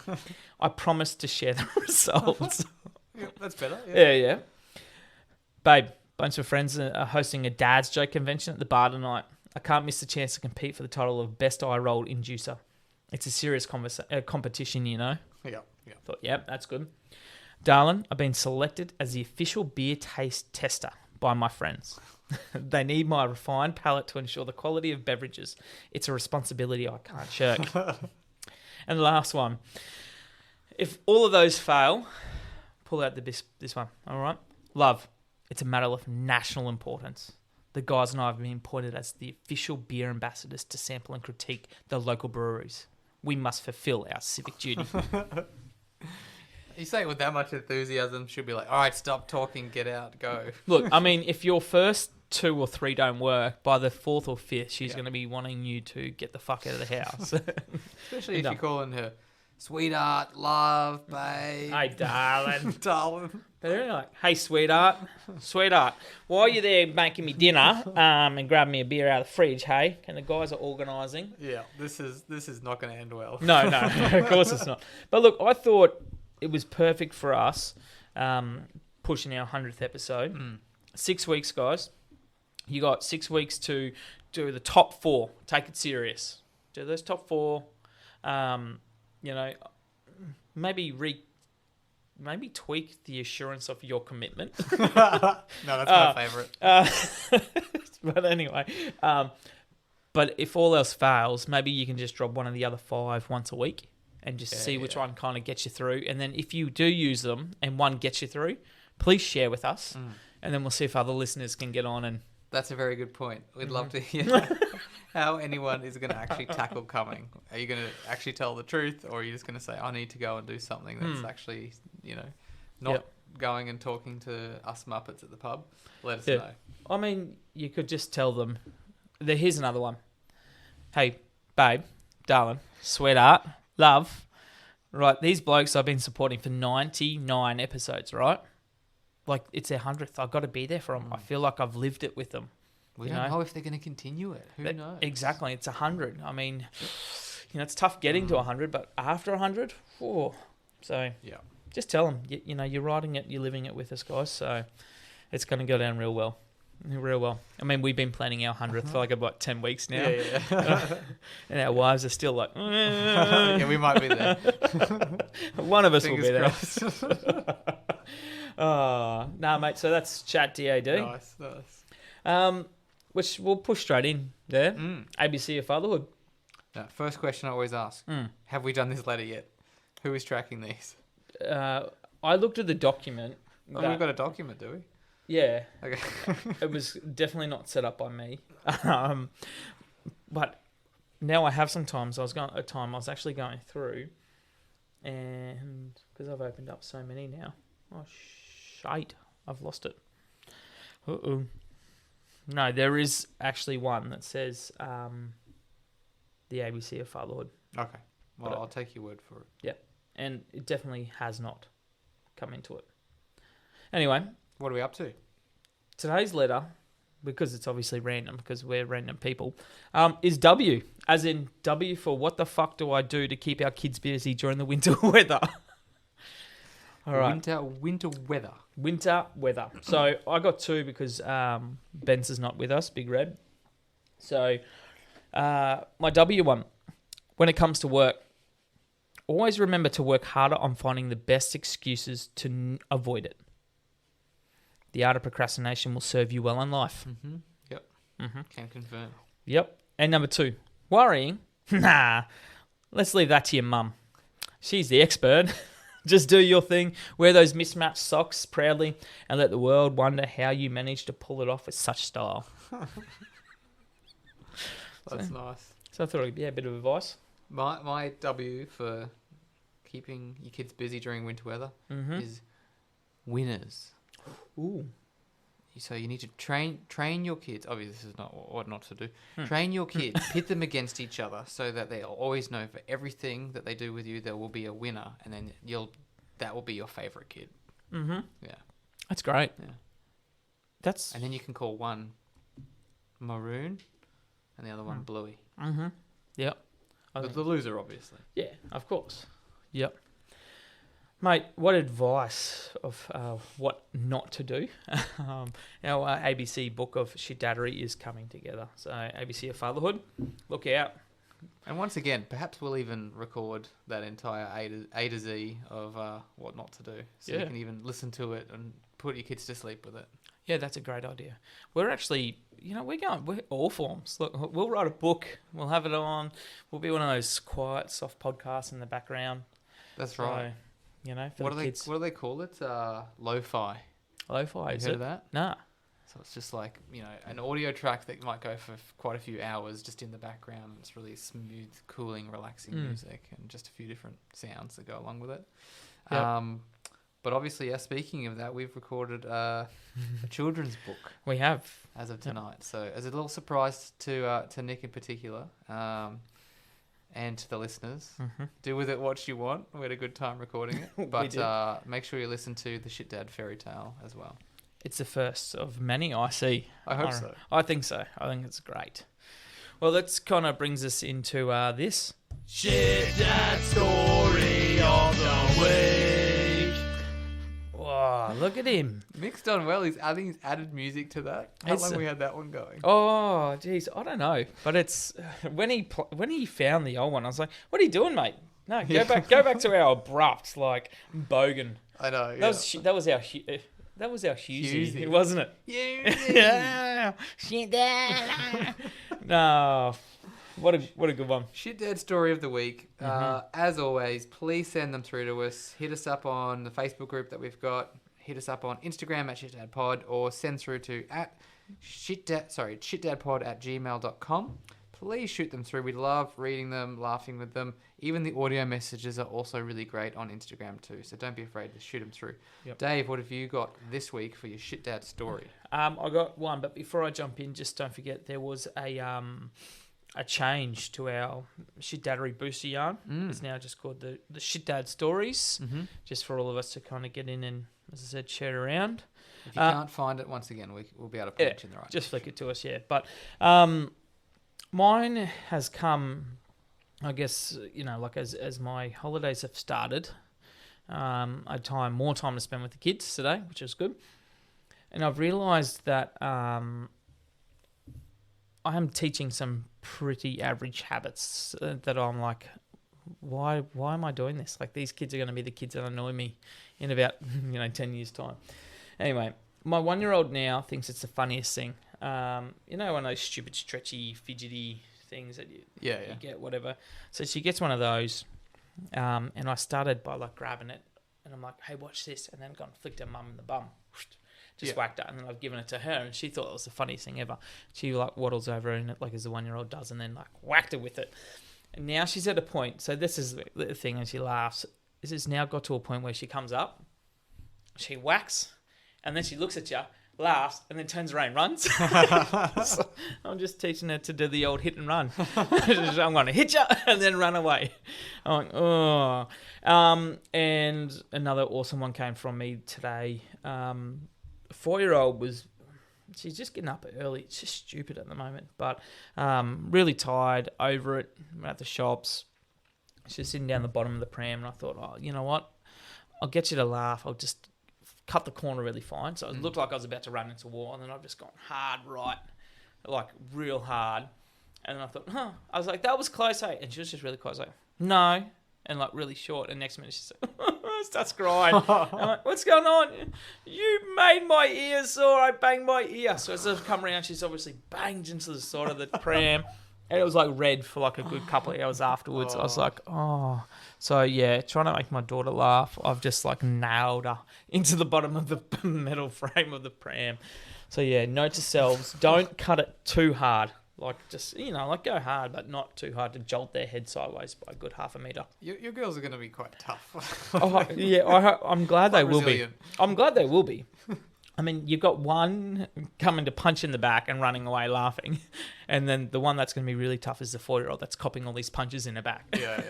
Speaker 4: I promise to share the results.
Speaker 3: Yeah, that's better.
Speaker 4: Yeah. Babe, bunch of friends are hosting a dad's joke convention at the bar tonight. I can't miss the chance to compete for the title of Best Eye Roll Inducer. It's a serious competition, you know.
Speaker 3: Yeah.
Speaker 4: Thought, yep, that's good. Darling, I've been selected as the official beer taste tester by my friends. They need my refined palate to ensure the quality of beverages. It's a responsibility I can't shirk. And the last one. If all of those fail, pull out this one, all right? Love, it's a matter of national importance. The guys and I have been appointed as the official beer ambassadors to sample and critique the local breweries. We must fulfill our civic duty.
Speaker 3: You say it with that much enthusiasm, she'll be like, all right, stop talking, get out, go.
Speaker 4: Look, I mean, if your first 2 or 3 don't work, by the 4th or 5th, she's going to be wanting you to get the fuck out of the house.
Speaker 3: Especially if you're calling her sweetheart, love, babe.
Speaker 4: Hey, darling.
Speaker 3: Darling.
Speaker 4: They're like, hey, sweetheart, while you're there making me dinner and grabbing me a beer out of the fridge, hey, and the guys are organising.
Speaker 3: Yeah, this is not going to end well.
Speaker 4: No, of course it's not. But look, I thought it was perfect for us pushing our 100th episode. 6 weeks, guys. You got 6 weeks to do the top 4. Take it serious. Do those top 4. You know, maybe tweak the assurance of your commitment.
Speaker 3: No, that's my favourite.
Speaker 4: But anyway, but if all else fails, maybe you can just drop one of the other 5 once a week and just see which one kind of gets you through. And then if you do use them and one gets you through, please share with us. And then we'll see if other listeners can get on. And
Speaker 3: that's a very good point. We'd love to hear how anyone is going to actually tackle coming. Are you going to actually tell the truth, or are you just going to say, I need to go and do something that's actually, not going and talking to us Muppets at the pub? Let us know.
Speaker 4: I mean, you could just tell them. Here's another one. Hey, babe, darling, sweetheart, love. Right, these blokes I've been supporting for 99 episodes, right? Like, it's their 100th. I've got to be there for them. I feel like I've lived it with them.
Speaker 3: We don't know if they're going to continue it. Who knows?
Speaker 4: Exactly. It's 100. I mean, it's tough getting to 100, but after 100, so just tell them, you're writing it, you're living it with us, guys. So it's going to go down real well. Real well. I mean, we've been planning our 100th for like about 10 weeks now. Yeah. And our wives are still like,
Speaker 3: yeah, we might be there.
Speaker 4: One of us
Speaker 3: Fingers
Speaker 4: will be there. Oh, mate. So that's chat DAD.
Speaker 3: Nice.
Speaker 4: Which we'll push straight in there. ABC of fatherhood.
Speaker 3: Now, first question I always ask: have we done this letter yet? Who is tracking these?
Speaker 4: I looked at the document.
Speaker 3: We've got a document, do we?
Speaker 4: Yeah.
Speaker 3: Okay.
Speaker 4: It was definitely not set up by me. But now I have some time. So I was actually going through, and because I've opened up so many now. Oh, shite. I've lost it. Uh-oh. No, there is actually one that says the ABC of fatherhood.
Speaker 3: Okay. Well, I'll take your word for it.
Speaker 4: Yeah. And it definitely has not come into it. Anyway.
Speaker 3: What are we up to?
Speaker 4: Today's letter, because it's obviously random, because we're random people, is W. As in W for what the fuck do I do to keep our kids busy during the winter weather? All right.
Speaker 3: Winter weather.
Speaker 4: Winter weather. So I got 2 because Ben's is not with us, Big Red. So my W one, when it comes to work, always remember to work harder on finding the best excuses to avoid it. The art of procrastination will serve you well in life.
Speaker 3: Mm-hmm. Yep. Mm-hmm. Can confirm.
Speaker 4: Yep. And number 2, worrying? Nah. Let's leave that to your mum. She's the expert. Just do your thing. Wear those mismatched socks proudly and let the world wonder how you managed to pull it off with such style.
Speaker 3: That's nice.
Speaker 4: So I thought it'd be a bit of advice.
Speaker 3: My W for keeping your kids busy during winter weather is winners.
Speaker 4: Ooh.
Speaker 3: So you need to train your kids. Obviously, this is not what not to do. Train your kids, pit them against each other, so that they'll always know for everything that they do with you, there will be a winner, and then that will be your favorite kid.
Speaker 4: Mm-hmm.
Speaker 3: Yeah,
Speaker 4: That's great.
Speaker 3: Yeah. And then you can call one Maroon, and the other one Bluey.
Speaker 4: Mm-hmm. Yep.
Speaker 3: The loser, obviously.
Speaker 4: Yeah, of course. Yep. Mate, what advice of what not to do? Our ABC book of shitdaddery is coming together. So ABC of Fatherhood, look out.
Speaker 3: And once again, perhaps we'll even record that entire A to Z of what not to do. So you can even listen to it and put your kids to sleep with it.
Speaker 4: Yeah, that's a great idea. We're actually, we're all forms. Look, we'll write a book. We'll have it on. We'll be one of those quiet, soft podcasts in the background.
Speaker 3: That's right.
Speaker 4: For
Speaker 3: What
Speaker 4: the kids.
Speaker 3: What do they call it? Lo-fi.
Speaker 4: Lo-fi,
Speaker 3: Have
Speaker 4: is
Speaker 3: you heard
Speaker 4: it?
Speaker 3: of that?
Speaker 4: Nah.
Speaker 3: So it's just like, an audio track that might go for quite a few hours just in the background. It's really smooth, cooling, relaxing music and just a few different sounds that go along with it.
Speaker 4: Yep.
Speaker 3: But obviously, speaking of that, we've recorded a children's book
Speaker 4: We have.
Speaker 3: as of tonight. So as a little surprise to Nick in particular, and to the listeners, do with it what you want. We had a good time recording it. But make sure you listen to the Shit Dad fairy tale as well.
Speaker 4: It's the first of many, I see.
Speaker 3: I hope so.
Speaker 4: I think so. I think it's great. Well, that kind of brings us into this.
Speaker 5: Shit Dad story of the week.
Speaker 4: Wow, look at him.
Speaker 3: Mick's done well. He's added music to that. How long we had that one going?
Speaker 4: Oh, geez, I don't know. But it's when he found the old one, I was like, "What are you doing, mate? No, go back to our abrupt, like bogan."
Speaker 3: I know. Yeah.
Speaker 4: That was our Hughesy,
Speaker 3: Hughesy.
Speaker 4: wasn't it?
Speaker 3: Yeah.
Speaker 4: Shit, Dad. No, what a good one.
Speaker 3: Shit Dad story of the week. As always, please send them through to us. Hit us up on the Facebook group that we've got. Hit us up on Instagram at shitdadpod, or send through to shitdadpod@gmail.com. Please shoot them through. We love reading them, laughing with them. Even the audio messages are also really great on Instagram too. So don't be afraid to shoot them through.
Speaker 4: Yep.
Speaker 3: Dave, what have you got this week for your Shit Dad story?
Speaker 4: I got one, but before I jump in, just don't forget there was a change to our shitdaddery booster yarn. It's now just called the Shit Dad Stories, just for all of us to kind of get in and, as I said, share around.
Speaker 3: If you can't find it, once again, we'll be able to point you in the right
Speaker 4: just
Speaker 3: direction.
Speaker 4: flick it to us, yeah. But mine has come, I guess, like as my holidays have started, I had more time to spend with the kids today, which is good. And I've realised that I am teaching some pretty average habits that I'm like, why am I doing this? Like, these kids are going to be the kids that annoy me in about 10 years' time. Anyway, my 1-year-old now thinks it's the funniest thing. One of those stupid, stretchy, fidgety things that you get, whatever. So she gets one of those, and I started by grabbing it, and I'm like, hey, watch this, and then gone flicked her mum in the bum. Just whacked her, and then I've given it to her, and she thought it was the funniest thing ever. She waddles over and as the 1-year-old does, and then whacked her with it. And now she's at a point. So this is the thing, and she laughs. This has now got to a point where she comes up, she whacks, and then she looks at you, laughs, and then turns around and runs. So I'm just teaching her to do the old hit and run. I'm going to hit you and then run away. I'm like, oh. And another awesome one came from me today. 4-year-old she's just getting up early. It's just stupid at the moment, but really tired, over it. We're at the shops. She's sitting down the bottom of the pram, and I thought, oh, you know what? I'll get you to laugh. I'll just cut the corner really fine. So it looked like I was about to run into a wall, and then I've just gone hard right, real hard. And then I thought, I was like, that was close, hey? And she was just really close, like, no. And really short, and next minute she starts crying. I'm like, what's going on? You made my ear sore. I banged my ear. So as I've come around, she's obviously banged into the side of the pram. And it was red for a good couple of hours afterwards. I was like, oh. So yeah, trying to make my daughter laugh, I've just nailed her into the bottom of the metal frame of the pram. So yeah, note to selves, don't cut it too hard. Go hard, but not too hard to jolt their head sideways by a good half a metre.
Speaker 3: Your girls are going to be quite tough.
Speaker 4: I'm glad they will be.
Speaker 3: resilient.
Speaker 4: I'm glad they will be. I mean, you've got one coming to punch in the back and running away laughing, and then the one that's going to be really tough is the 4-year-old that's copping all these punches in the back.
Speaker 3: Yeah.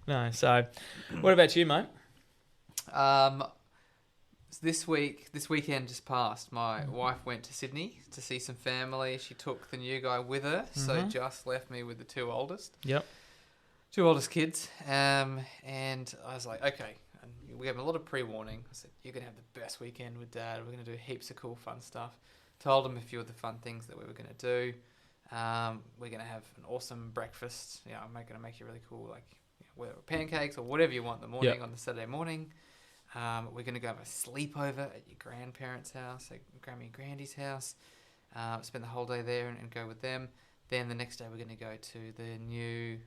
Speaker 4: No, so what about you, mate?
Speaker 3: This weekend just passed, my wife went to Sydney to see some family. She took the new guy with her, so just left me with the two oldest kids. And I was like, okay. And we gave him a lot of pre-warning. I said, you're going to have the best weekend with Dad. We're going to do heaps of cool, fun stuff. Told him a few of the fun things that we were going to do. We're going to have an awesome breakfast. I'm going to make you really cool, like whether pancakes or whatever you want in the morning on the Saturday morning. We're going to go have a sleepover at your grandparents' house, like Grammy and Grandy's house. Spend the whole day there and go with them. Then the next day we're going to go to the new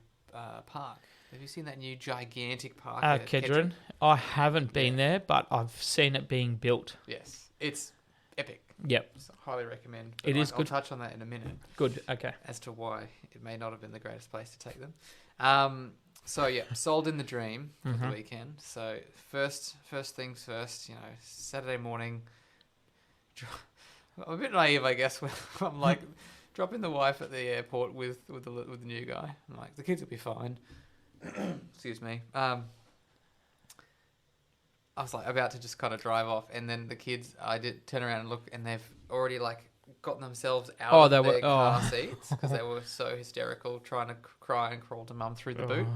Speaker 3: park. Have you seen that new gigantic park at
Speaker 4: Kedron? I haven't been there, but I've seen it being built.
Speaker 3: Yes, it's epic.
Speaker 4: Yep.
Speaker 3: So highly recommend.
Speaker 4: It is good.
Speaker 3: I'll touch on that in a minute.
Speaker 4: Good, okay.
Speaker 3: As to why it may not have been the greatest place to take them. So yeah, sold in the dream for the weekend. So first things first, Saturday morning. I'm a bit naive, I guess. When I'm like dropping the wife at the airport with the new guy. I'm like, the kids will be fine. Excuse me. I was like about to just kind of drive off, and then the kids, I did turn around and look, and they've already like gotten themselves out of their car seats because they were so hysterical, trying to cry and crawl to mum through the boot.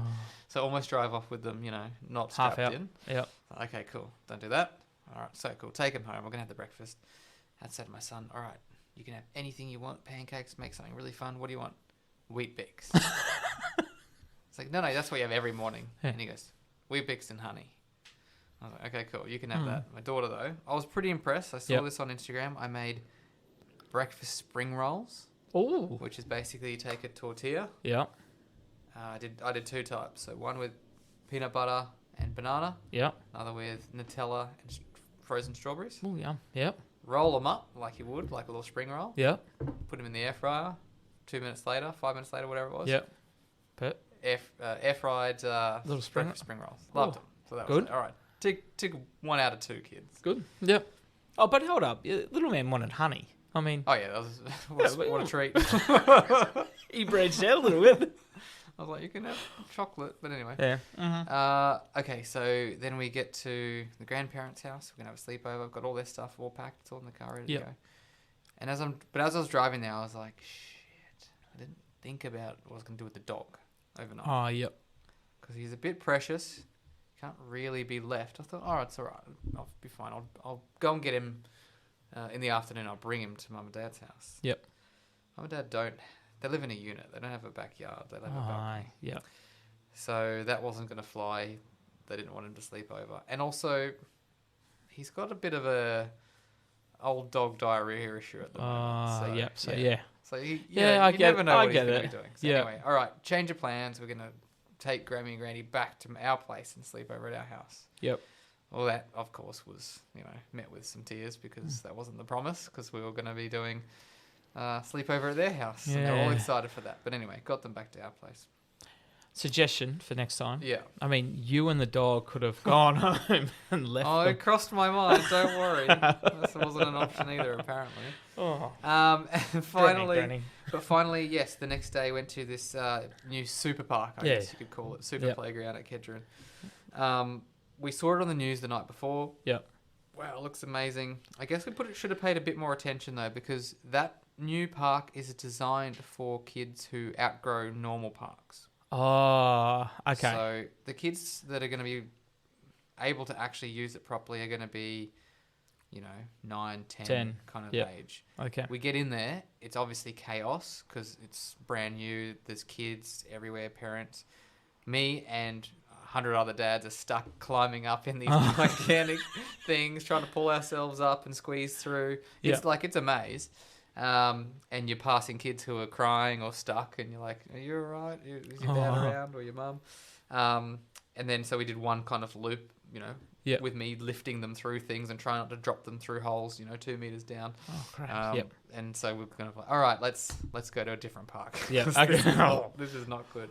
Speaker 3: So almost drive off with them, not strapped in.
Speaker 4: Yep.
Speaker 3: Okay, cool. Don't do that. All right, so cool. Take them home. We're gonna have the breakfast. I'd say to my son, all right, you can have anything you want. Pancakes, make something really fun. What do you want? Wheat Bix. It's like, no, that's what you have every morning. Yeah. And he goes, Wheat Bix and honey. I was like, okay, cool. You can have that. My daughter, though, I was pretty impressed. I saw this on Instagram. I made breakfast spring rolls.
Speaker 4: Ooh.
Speaker 3: Which is basically you take a tortilla.
Speaker 4: Yeah.
Speaker 3: I did two types. So one with peanut butter and banana.
Speaker 4: Yeah.
Speaker 3: Another with Nutella and frozen strawberries.
Speaker 4: Oh, yeah. Yep.
Speaker 3: Roll them up like you would, like a little spring roll.
Speaker 4: Yeah.
Speaker 3: Put them in the air fryer. 2 minutes later, 5 minutes later, whatever it was.
Speaker 4: Yep.
Speaker 3: Air fried
Speaker 4: little
Speaker 3: spring rolls. Loved them. So that was
Speaker 4: good.
Speaker 3: It. All right. Tick 1 out of 2 kids.
Speaker 4: Good. Yep. Oh, but hold up. Little man wanted honey. I mean...
Speaker 3: Oh, yeah. That was what a treat.
Speaker 4: He branched out a little bit.
Speaker 3: I was like, you can have chocolate. But anyway.
Speaker 4: Yeah.
Speaker 3: Okay, so then we get to the grandparents' house. We're going to have a sleepover. I've got all their stuff all packed. It's all in the car ready to go. And as I was driving there, I was like, shit. I didn't think about what I was going to do with the dog overnight.
Speaker 4: Oh, yep.
Speaker 3: Because he's a bit precious. Can't really be left. I thought, all right, it's all right. I'll be fine. I'll go and get him in the afternoon. I'll bring him to Mum and Dad's house.
Speaker 4: Yep.
Speaker 3: Mum and Dad don't. They live in a unit. They don't have a backyard. They live in a balcony.
Speaker 4: Yep.
Speaker 3: So that wasn't going to fly. They didn't want him to sleep over. And also, he's got a bit of a old dog diarrhea issue at the moment. So,
Speaker 4: yep. So,
Speaker 3: So, you
Speaker 4: I get
Speaker 3: never know
Speaker 4: I
Speaker 3: what
Speaker 4: get
Speaker 3: he's
Speaker 4: it.
Speaker 3: going to be doing. So, anyway, all right, change of plans. We're going to take Grammy and Granny back to our place and sleep over at our house.
Speaker 4: Yep.
Speaker 3: Well, that, of course, was, met with some tears because that wasn't the promise, because we were going to be doing sleepover at their house. And they were all excited for that. But anyway, got them back to our place.
Speaker 4: Suggestion for next time.
Speaker 3: Yeah.
Speaker 4: I mean, you and the dog could have gone home and left
Speaker 3: Oh,
Speaker 4: them.
Speaker 3: it crossed my mind. Don't worry. This wasn't an option either, apparently.
Speaker 4: Oh.
Speaker 3: And finally,
Speaker 4: Granny.
Speaker 3: yes, the next day went to this new super park, I guess you could call it, super playground at Kedron. We saw it on the news the night before.
Speaker 4: Yep.
Speaker 3: Wow, it looks amazing. I guess we should have paid a bit more attention though, because that new park is designed for kids who outgrow normal parks.
Speaker 4: Oh, okay.
Speaker 3: So the kids that are going to be able to actually use it properly are going to be, 9, 10 kind of age.
Speaker 4: Okay.
Speaker 3: We get in there. It's obviously chaos because it's brand new. There's kids everywhere, parents. Me and 100 other dads are stuck climbing up in these gigantic things, trying to pull ourselves up and squeeze through. It's it's a maze. And you're passing kids who are crying or stuck, and you're like, are you all right? Is your dad around or your mum? And then so we did one kind of loop, with me lifting them through things and trying not to drop them through holes, 2 meters down.
Speaker 4: Oh, crap.
Speaker 3: And so we're kind of like, all right, let's go to a different park.
Speaker 4: Yeah.
Speaker 3: This is not good.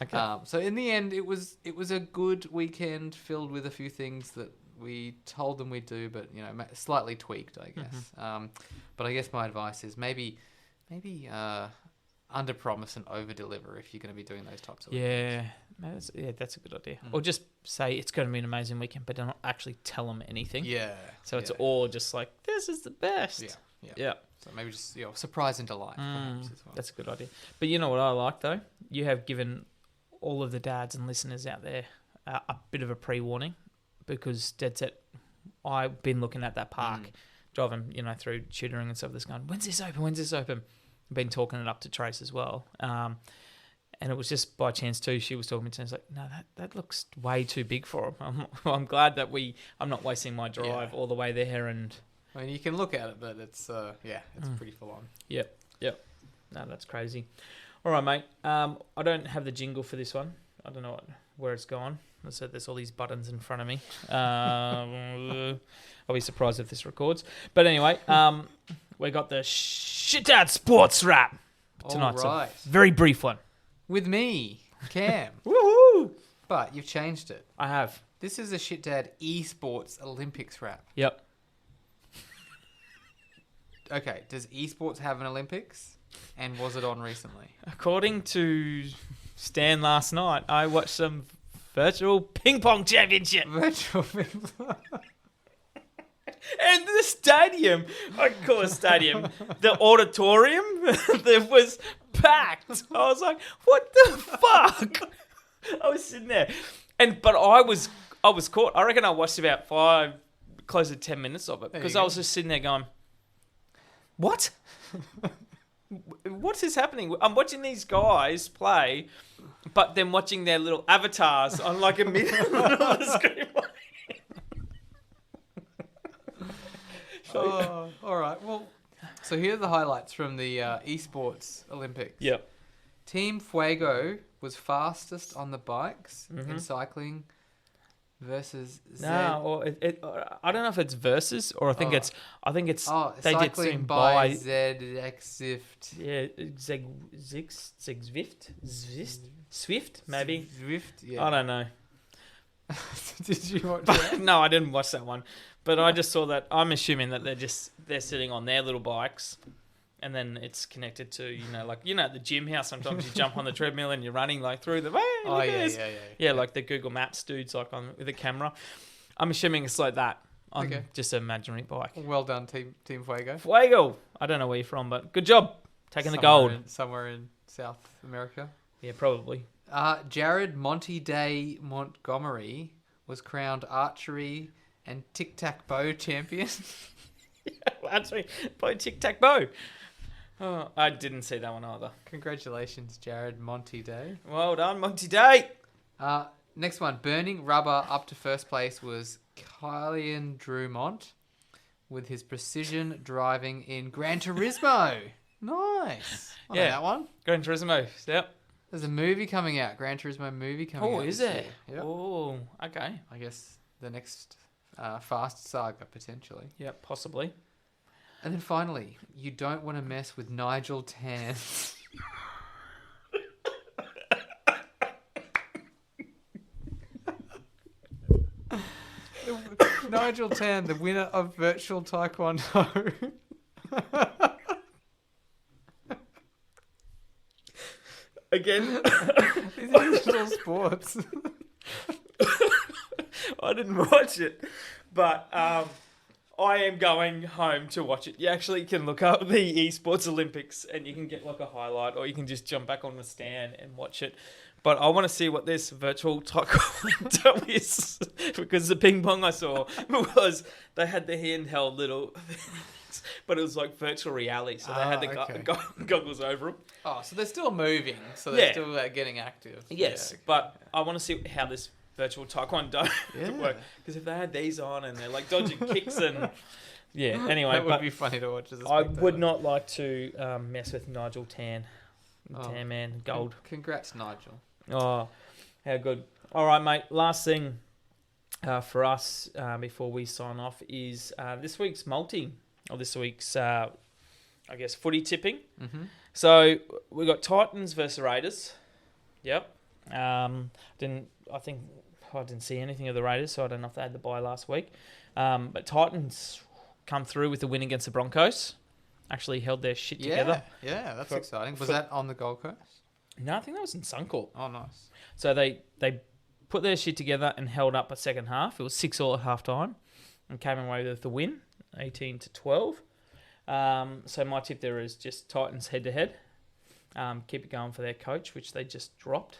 Speaker 4: Okay.
Speaker 3: So in the end, it was a good weekend filled with a few things that we told them we'd do, but slightly tweaked, I guess. But I guess my advice is maybe under promise and over deliver if you're going to be doing those types of
Speaker 4: Yeah, that's a good idea. Or just say it's going to be an amazing weekend, but don't actually tell them anything.
Speaker 3: Yeah.
Speaker 4: So it's all just like, this is the best.
Speaker 3: Yeah. So maybe just surprise and delight. Perhaps, as well.
Speaker 4: That's a good idea. But you know what I like though? You have given all of the dads and listeners out there a bit of a pre-warning, because dead set, I've been looking at that park, driving through tutoring and stuff. This going, when's this open? I've been talking it up to Trace as well. And it was just by chance too. She was talking to me. It's like, no, that looks way too big for him. I'm glad that I'm not wasting my drive all the way there. And
Speaker 3: I mean, you can look at it, but it's pretty full on.
Speaker 4: Yep. No, that's crazy. All right, mate. I don't have the jingle for this one. I don't know where it's gone. I said there's all these buttons in front of me. I'll be surprised if this records. But anyway, we got the Shit Dad Sports Wrap tonight.
Speaker 3: All right.
Speaker 4: So very brief one.
Speaker 3: With me, Cam.
Speaker 4: Woohoo!
Speaker 3: But you've changed it.
Speaker 4: I have.
Speaker 3: This is a Shit Dad Esports Olympics wrap.
Speaker 4: Yep.
Speaker 3: Okay, does esports have an Olympics? And was it on recently?
Speaker 4: According to Stan last night, I watched some virtual ping pong championship.
Speaker 3: Virtual.
Speaker 4: And the stadium, I call it stadium, the auditorium, that was packed. I was like, what the fuck? I was sitting there. But I was caught. I reckon I watched about 5, close to 10 minutes of it, because I was just sitting there going, what? What is happening? I'm watching these guys play, but then watching their little avatars on like a middle of the screen.
Speaker 3: Oh, all right. Well, so here are the highlights from the esports Olympics.
Speaker 4: Yep.
Speaker 3: Team Fuego was fastest on the bikes in cycling versus
Speaker 4: No, I don't know if it's versus or I think it's they did
Speaker 3: cycling
Speaker 4: something
Speaker 3: by ZXift.
Speaker 4: Yeah, Swift maybe.
Speaker 3: Zwift, yeah.
Speaker 4: I don't know.
Speaker 3: Did you watch that?
Speaker 4: No, I didn't watch that one. But I just saw that. I'm assuming that they're sitting on their little bikes, and then it's connected to at the gym how sometimes you jump on the treadmill and you're running like through the yeah, like the Google Maps dudes like on with a camera. I'm assuming it's like that on just an imaginary bike.
Speaker 3: Well done, Team Fuego.
Speaker 4: Fuego. I don't know where you're from, but good job taking the gold.
Speaker 3: Somewhere in South America.
Speaker 4: Yeah, probably.
Speaker 3: Jared Monty Day Montgomery was crowned archery and tic-tac-bow champion.
Speaker 4: Archery by tic-tac-bow. Oh, I didn't see that one either.
Speaker 3: Congratulations, Jared Monty Day.
Speaker 4: Well done, Monty Day.
Speaker 3: Next one, burning rubber up to first place was Kylian Drumont with his precision driving in Gran Turismo. Nice. I know that one.
Speaker 4: Gran Turismo. Yep.
Speaker 3: There's a movie coming out, Gran Turismo movie coming out.
Speaker 4: Oh, is there?
Speaker 3: Yep.
Speaker 4: Oh, okay.
Speaker 3: I guess the next Fast saga, potentially.
Speaker 4: Yep, possibly.
Speaker 3: And then finally, you don't want to mess with Nigel Tan. Nigel Tan, the winner of virtual taekwondo.
Speaker 4: Again,
Speaker 3: These are digital sports.
Speaker 4: I didn't watch it, but I am going home to watch it. You actually can look up the Esports Olympics and you can get like a highlight, or you can just jump back on the stand and watch it. But I want to see what this virtual taekwondo is, because the ping pong I saw was they had the handheld little things, but it was like virtual reality, so they had the goggles over them.
Speaker 3: Oh, so they're still moving, so they're still getting active.
Speaker 4: Yes, but I want to see how this virtual taekwondo work, because if they had these on and they're like dodging kicks and anyway,
Speaker 3: that would be funny to watch as a
Speaker 4: I
Speaker 3: spectator.
Speaker 4: would not like to mess with Nigel Tan. Tan man, gold.
Speaker 3: Congrats, Nigel.
Speaker 4: Oh, how good. All right, mate. Last thing for us before we sign off is this week's footy tipping.
Speaker 3: Mm-hmm.
Speaker 4: So we got Titans versus Raiders. Yep. I think I didn't see anything of the Raiders, so I don't know if they had the bye last week. But Titans come through with the win against the Broncos. Actually held their shit together.
Speaker 3: Yeah, that's
Speaker 4: For-
Speaker 3: exciting. Was
Speaker 4: for-
Speaker 3: that on the Gold Coast?
Speaker 4: No, I think that was in Suncorp.
Speaker 3: Oh, nice.
Speaker 4: So they put their shit together and held up a second half. It was 6-6 at half time and came away with the win, 18-12. So my tip there is just Titans head to head. Keep it going for their coach, which they just dropped.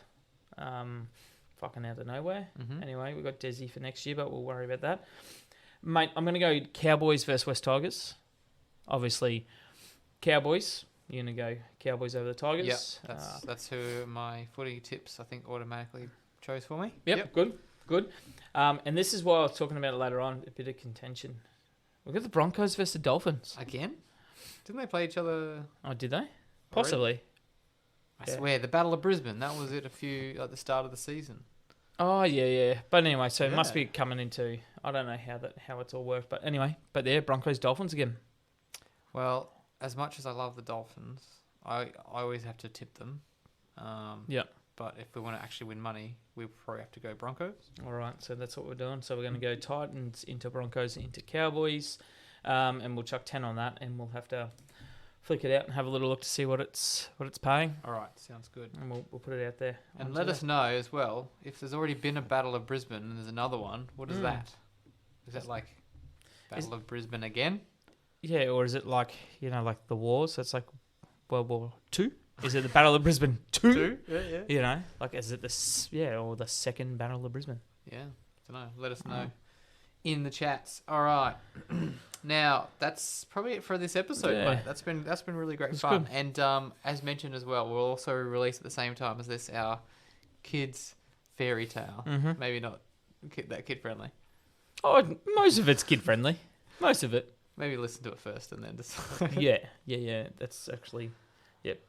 Speaker 4: Fucking out of nowhere.
Speaker 3: Mhm.
Speaker 4: Anyway, we've got Desi for next year, but we'll worry about that. Mate, I'm going to go Cowboys versus West Tigers. Obviously, Cowboys. You're going to go Cowboys over the Tigers.
Speaker 3: Yep, that's who my footy tips, I think, automatically chose for me.
Speaker 4: Yep. Good. And this is why I was talking about it later on, a bit of contention. We've got the Broncos versus the Dolphins.
Speaker 3: Again? Didn't they play each other?
Speaker 4: Oh, did they? Possibly.
Speaker 3: I
Speaker 4: Yeah.
Speaker 3: swear, the Battle of Brisbane. That was it at the start of the season.
Speaker 4: Oh, yeah. But anyway, so it must
Speaker 3: Yeah.
Speaker 4: be coming into... I don't know how it's all worked. But anyway, yeah, Broncos, Dolphins again.
Speaker 3: Well, as much as I love the Dolphins, I always have to tip them.
Speaker 4: Yeah.
Speaker 3: But if we want to actually win money, we probably have to go Broncos.
Speaker 4: All right, so that's what we're doing. So we're going to go Titans into Broncos into Cowboys. And we'll chuck 10 on that. And we'll have to flick it out and have a little look to see what it's paying.
Speaker 3: All right, sounds good.
Speaker 4: And we'll put it out there.
Speaker 3: And
Speaker 4: onto
Speaker 3: let
Speaker 4: that.
Speaker 3: us know as well, if there's already been a Battle of Brisbane and there's another one, what is that? Is that like Battle of Brisbane again?
Speaker 4: Yeah, or is it like, like the wars? So it's like World War II? Is it the Battle of Brisbane 2?
Speaker 3: Yeah.
Speaker 4: Like, is it or the second Battle of Brisbane?
Speaker 3: Yeah, don't know. Let us know in the chats. All right. Now, that's probably it for this episode,
Speaker 4: Yeah.
Speaker 3: mate. That's been really great
Speaker 4: It's
Speaker 3: fun.
Speaker 4: good.
Speaker 3: And as mentioned as well, we'll also release at the same time as this our kids fairy tale.
Speaker 4: Mm-hmm.
Speaker 3: Maybe not that kid friendly.
Speaker 4: Oh, most of it's kid friendly. Most of it.
Speaker 3: Maybe listen to it first and then decide.
Speaker 4: Yeah. That's actually,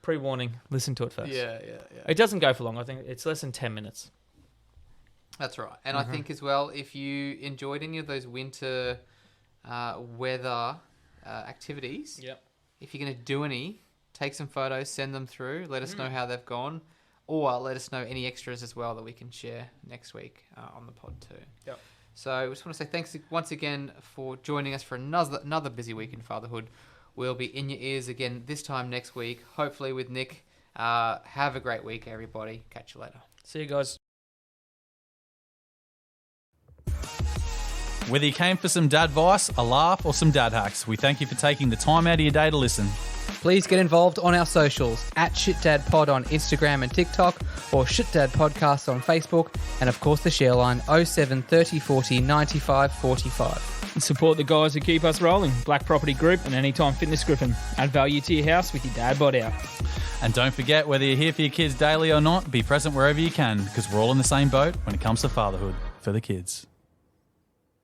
Speaker 4: pre-warning. Listen to it first.
Speaker 3: Yeah.
Speaker 4: It doesn't go for long. I think it's less than 10 minutes.
Speaker 3: That's right. And I think as well, if you enjoyed any of those winter weather activities,
Speaker 4: Yep.
Speaker 3: if you're going to do any, take some photos, send them through, let us know how they've gone, or let us know any extras as well that we can share next week on the pod too.
Speaker 4: Yep.
Speaker 3: So I just want to say thanks once again for joining us for another busy week in fatherhood. We'll be in your ears again this time next week, hopefully with Nick. Have a great week, everybody. Catch you later.
Speaker 4: See you guys.
Speaker 2: Whether you came for some dad advice, a laugh, or some dad hacks, we thank you for taking the time out of your day to listen.
Speaker 3: Please get involved on our socials at shitdadpod on Instagram and TikTok, or shitdadpodcast on Facebook, and of course the share line 07 30 40 95 45.
Speaker 4: Support the guys who keep us rolling. Black Property Group and Anytime Fitness Griffin. Add value to your house with your dad bod out.
Speaker 2: And don't forget, whether you're here for your kids daily or not, be present wherever you can, because we're all in the same boat when it comes to fatherhood for the kids.